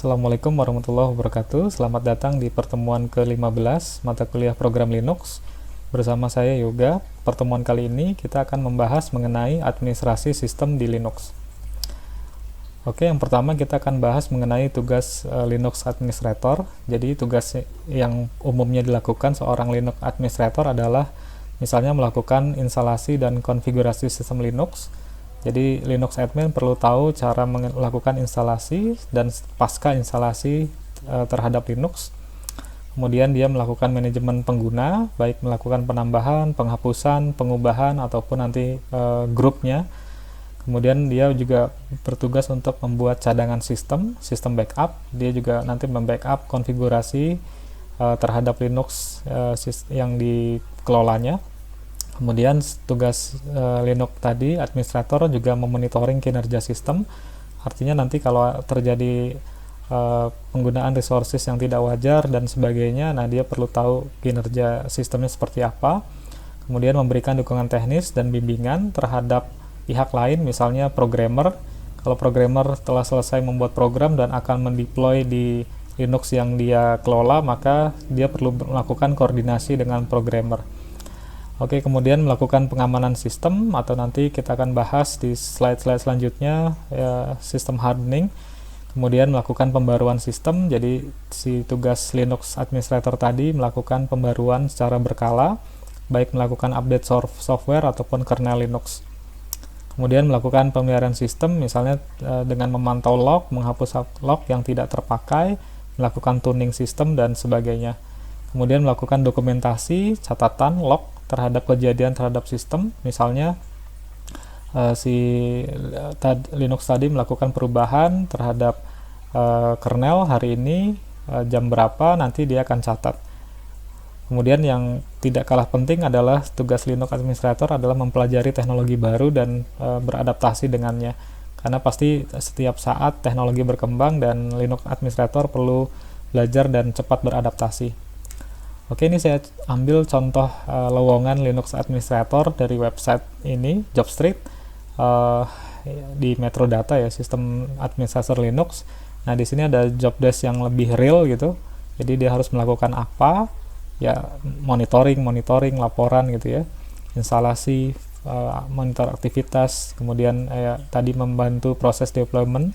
Assalamualaikum warahmatullahi wabarakatuh. Selamat datang di pertemuan ke-15 mata kuliah program Linux. Bersama saya Yoga. Pertemuan kali ini kita akan membahas mengenai administrasi sistem di Linux. Oke, yang pertama kita akan bahas mengenai tugas Linux Administrator. Jadi tugas yang umumnya dilakukan seorang Linux Administrator adalah misalnya melakukan instalasi dan konfigurasi sistem Linux. Jadi Linux admin perlu tahu cara melakukan instalasi dan pasca instalasi terhadap Linux. Kemudian dia melakukan manajemen pengguna, baik melakukan penambahan, penghapusan, pengubahan, ataupun nanti grupnya. Kemudian dia juga bertugas untuk membuat cadangan sistem backup. Dia juga nanti membackup konfigurasi terhadap Linux yang dikelolanya. Kemudian tugas Linux tadi, administrator juga memonitoring kinerja sistem. Artinya nanti kalau terjadi penggunaan resources yang tidak wajar dan sebagainya, nah dia perlu tahu kinerja sistemnya seperti apa. Kemudian memberikan dukungan teknis dan bimbingan terhadap pihak lain, misalnya programmer. Kalau programmer telah selesai membuat program dan akan mendeploy di Linux yang dia kelola, maka dia perlu melakukan koordinasi dengan programmer. Oke, kemudian melakukan pengamanan sistem, atau nanti kita akan bahas di slide-slide selanjutnya sistem hardening. Kemudian melakukan pembaruan sistem. Jadi si tugas Linux Administrator tadi melakukan pembaruan secara berkala, baik melakukan update software ataupun kernel Linux. Kemudian melakukan pemeliharaan sistem, misalnya dengan memantau log, menghapus log yang tidak terpakai, melakukan tuning sistem dan sebagainya. Kemudian melakukan dokumentasi, catatan, log terhadap kejadian terhadap sistem, misalnya Linux tadi melakukan perubahan terhadap kernel hari ini, jam berapa, nanti dia akan catat. Kemudian yang tidak kalah penting adalah tugas Linux Administrator adalah mempelajari teknologi baru dan beradaptasi dengannya, karena pasti setiap saat teknologi berkembang dan Linux Administrator perlu belajar dan cepat beradaptasi. Oke, ini saya ambil contoh lowongan Linux Administrator dari website ini, Jobstreet, di Metrodata ya, sistem administrator Linux. Nah, di sini ada job desk yang lebih real gitu. Jadi dia harus melakukan apa? Ya, monitoring, laporan gitu ya. Instalasi, monitor aktivitas, kemudian tadi membantu proses deployment,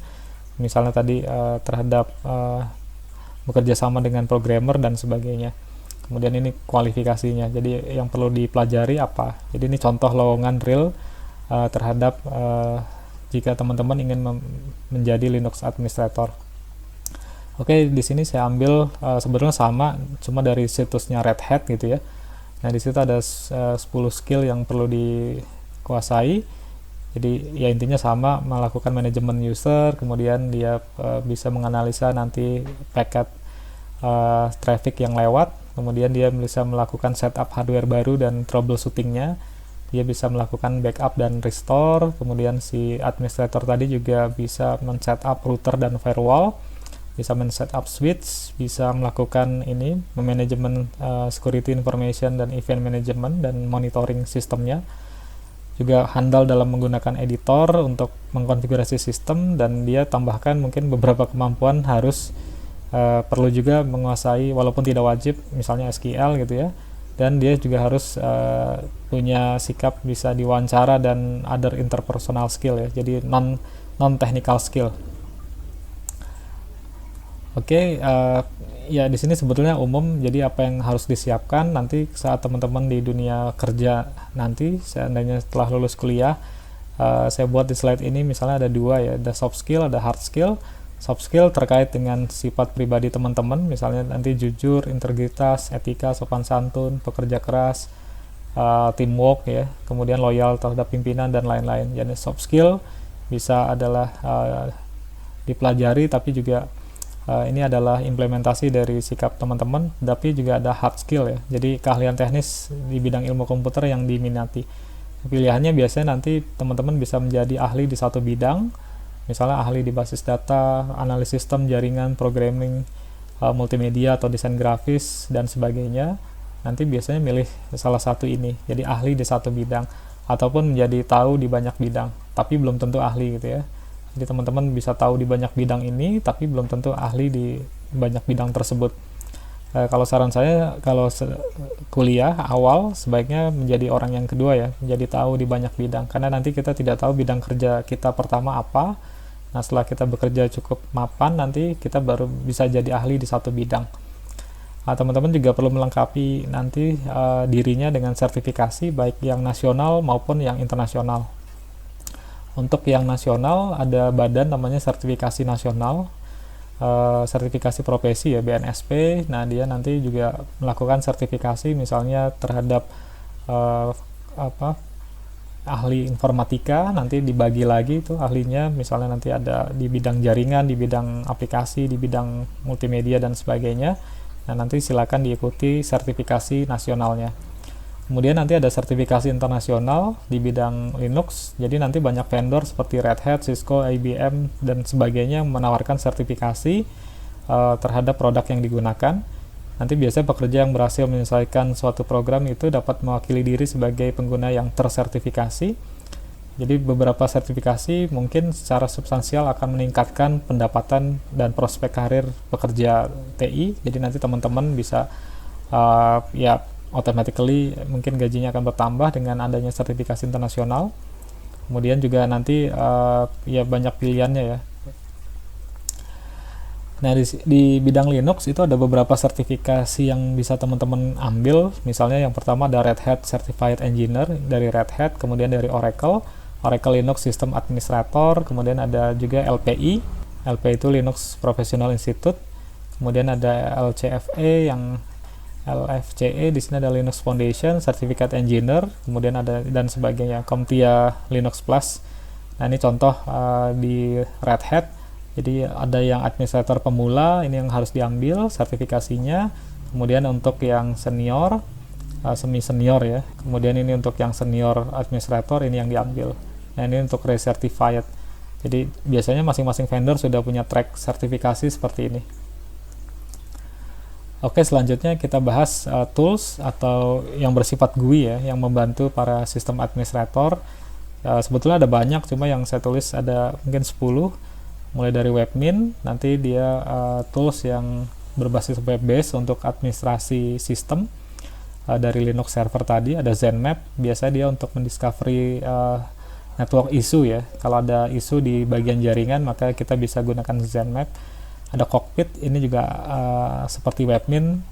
misalnya tadi terhadap bekerja sama dengan programmer dan sebagainya. Kemudian ini kualifikasinya, jadi yang perlu dipelajari apa. Jadi ini contoh lowongan real terhadap jika teman-teman ingin menjadi Linux Administrator. Oke, di sini saya ambil sebenarnya sama, cuma dari situsnya Red Hat gitu ya. Nah, di situ ada 10 skill yang perlu dikuasai. Jadi ya intinya sama, melakukan manajemen user, kemudian dia bisa menganalisa nanti paket traffic yang lewat. Kemudian dia bisa melakukan setup hardware baru dan troubleshootingnya. Dia bisa melakukan backup dan restore. Kemudian si administrator tadi juga bisa men-setup router dan firewall, bisa men-setup switch, bisa melakukan ini manajemen security information dan event management dan monitoring sistemnya. Juga handal dalam menggunakan editor untuk mengkonfigurasi sistem, dan dia tambahkan mungkin beberapa kemampuan harus perlu juga menguasai, walaupun tidak wajib, misalnya SQL gitu ya, dan dia juga harus punya sikap bisa diwawancara dan other interpersonal skill ya, jadi non technical skill. Oke, ya di sini sebetulnya umum, jadi apa yang harus disiapkan nanti saat teman-teman di dunia kerja nanti, seandainya setelah lulus kuliah. Saya buat di slide ini misalnya ada dua ya, ada soft skill, ada hard skill. Soft skill terkait dengan sifat pribadi teman-teman, misalnya nanti jujur, integritas, etika, sopan santun, pekerja keras, teamwork ya, kemudian loyal terhadap pimpinan dan lain-lain. Jadi soft skill bisa adalah dipelajari, tapi juga ini adalah implementasi dari sikap teman-teman, tapi juga ada hard skill ya, jadi keahlian teknis di bidang ilmu komputer yang diminati. Pilihannya biasanya nanti teman-teman bisa menjadi ahli di satu bidang, misalnya ahli di basis data, analisis sistem, jaringan, programming, multimedia atau desain grafis dan sebagainya. Nanti biasanya milih salah satu ini, jadi ahli di satu bidang, ataupun menjadi tahu di banyak bidang, tapi belum tentu ahli gitu ya. Jadi teman-teman bisa tahu di banyak bidang ini, tapi belum tentu ahli di banyak bidang tersebut. Kalau saran saya, kalau kuliah awal sebaiknya menjadi orang yang kedua ya, menjadi tahu di banyak bidang, karena nanti kita tidak tahu bidang kerja kita pertama apa. Nah, setelah kita bekerja cukup mapan, nanti kita baru bisa jadi ahli di satu bidang. Teman-teman juga perlu melengkapi nanti dirinya dengan sertifikasi, baik yang nasional maupun yang internasional. Untuk yang nasional, ada badan namanya sertifikasi nasional, sertifikasi profesi ya, BNSP. Nah, dia nanti juga melakukan sertifikasi misalnya terhadap ahli informatika, nanti dibagi lagi itu ahlinya, misalnya nanti ada di bidang jaringan, di bidang aplikasi, di bidang multimedia dan sebagainya. Nah, nanti silakan diikuti sertifikasi nasionalnya. Kemudian nanti ada sertifikasi internasional di bidang Linux. Jadi nanti banyak vendor seperti Red Hat, Cisco, IBM, dan sebagainya menawarkan sertifikasi terhadap produk yang digunakan. Nanti biasanya pekerja yang berhasil menyelesaikan suatu program itu dapat mewakili diri sebagai pengguna yang tersertifikasi. Jadi beberapa sertifikasi mungkin secara substansial akan meningkatkan pendapatan dan prospek karir pekerja TI. Jadi nanti teman-teman bisa automatically mungkin gajinya akan bertambah dengan adanya sertifikasi internasional. Kemudian juga nanti banyak pilihannya ya. Nah, di bidang Linux itu ada beberapa sertifikasi yang bisa teman-teman ambil. Misalnya yang pertama ada Red Hat Certified Engineer dari Red Hat, kemudian dari Oracle Linux System Administrator, kemudian ada juga LPI itu Linux Professional Institute, kemudian ada LCFE yang LFCE, di sini ada Linux Foundation, Certificate Engineer, kemudian ada dan sebagainya, CompTIA Linux Plus. Nah, ini contoh di Red Hat. Jadi ada yang administrator pemula, ini yang harus diambil sertifikasinya. Kemudian untuk yang senior, semi senior ya. Kemudian ini untuk yang senior administrator, ini yang diambil. Nah, ini untuk recertified. Jadi biasanya masing-masing vendor sudah punya track sertifikasi seperti ini. Oke, selanjutnya kita bahas tools atau yang bersifat GUI ya, yang membantu para sistem administrator. Sebetulnya ada banyak, cuma yang saya tulis ada mungkin 10. Mulai dari Webmin, nanti dia tools yang berbasis web-based untuk administrasi sistem. Dari Linux server tadi, ada ZenMap, biasanya dia untuk mendiscovery network issue ya. Kalau ada isu di bagian jaringan, maka kita bisa gunakan ZenMap. Ada Cockpit, ini juga seperti Webmin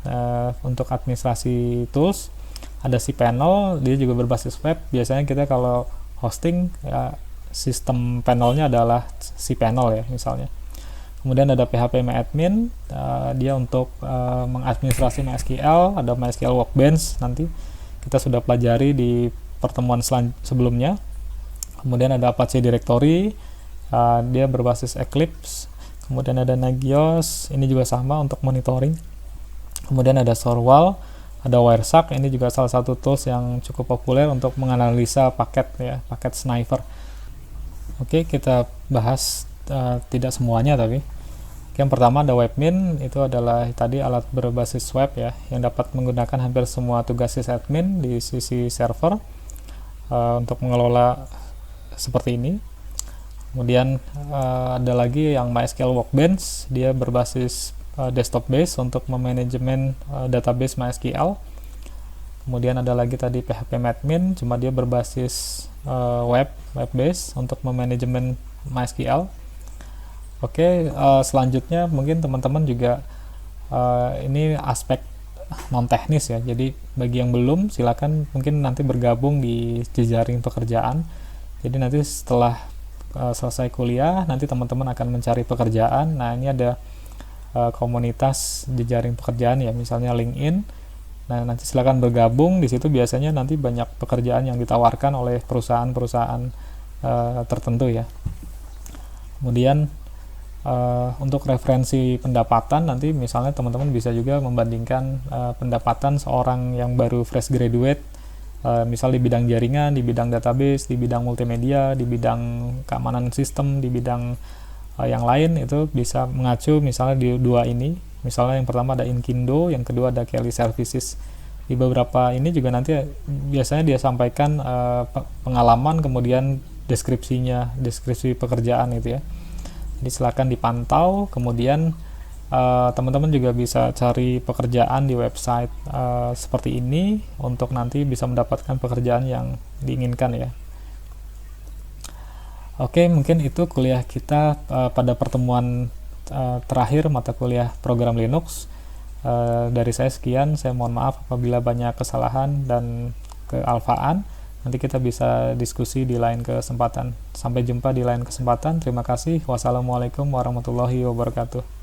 untuk administrasi tools. Ada cPanel, dia juga berbasis web. Biasanya kita kalau hosting sistem panelnya adalah cPanel ya misalnya. Kemudian ada PHPMyAdmin, dia untuk mengadministrasi MySQL. Ada MySQL Workbench, nanti kita sudah pelajari di pertemuan sebelumnya. Kemudian ada Apache Directory, dia berbasis Eclipse. Kemudian ada Nagios, ini juga sama untuk monitoring. Kemudian ada Sorwall, ada Wireshark, ini juga salah satu tools yang cukup populer untuk menganalisa paket ya, paket sniper. Oke, kita bahas tidak semuanya tapi. Yang pertama ada Webmin, itu adalah tadi alat berbasis web ya, yang dapat menggunakan hampir semua tugas sysadmin di sisi server untuk mengelola seperti ini. Kemudian ada lagi yang MySQL Workbench, dia berbasis desktop base untuk memanajemen database MySQL. Kemudian ada lagi tadi PHPMyAdmin, cuma dia berbasis web base untuk memanajemen MySQL. Oke, selanjutnya mungkin teman-teman juga ini aspek non teknis ya. Jadi bagi yang belum, silakan mungkin nanti bergabung di jejaring pekerjaan. Jadi nanti setelah selesai kuliah, nanti teman-teman akan mencari pekerjaan. Nah, ini ada komunitas jejaring pekerjaan ya, misalnya LinkedIn. Nah, nanti silakan bergabung di situ. Biasanya nanti banyak pekerjaan yang ditawarkan oleh perusahaan-perusahaan tertentu ya. Kemudian untuk referensi pendapatan, nanti misalnya teman-teman bisa juga membandingkan pendapatan seorang yang baru fresh graduate, misal di bidang jaringan, di bidang database, di bidang multimedia, di bidang keamanan sistem, di bidang yang lain. Itu bisa mengacu misalnya di dua ini. Misalnya yang pertama ada Inkindo, yang kedua ada Kelly Services. Di beberapa ini juga nanti biasanya dia sampaikan pengalaman, kemudian deskripsi pekerjaan gitu ya. Jadi silakan dipantau. Kemudian teman-teman juga bisa cari pekerjaan di website seperti ini untuk nanti bisa mendapatkan pekerjaan yang diinginkan ya. Oke, mungkin itu kuliah kita pada pertemuan terakhir mata kuliah program Linux. Dari saya sekian, saya mohon maaf apabila banyak kesalahan dan kealfaan. Nanti kita bisa diskusi di lain kesempatan. Sampai jumpa di lain kesempatan. Terima kasih. Wassalamualaikum warahmatullahi wabarakatuh.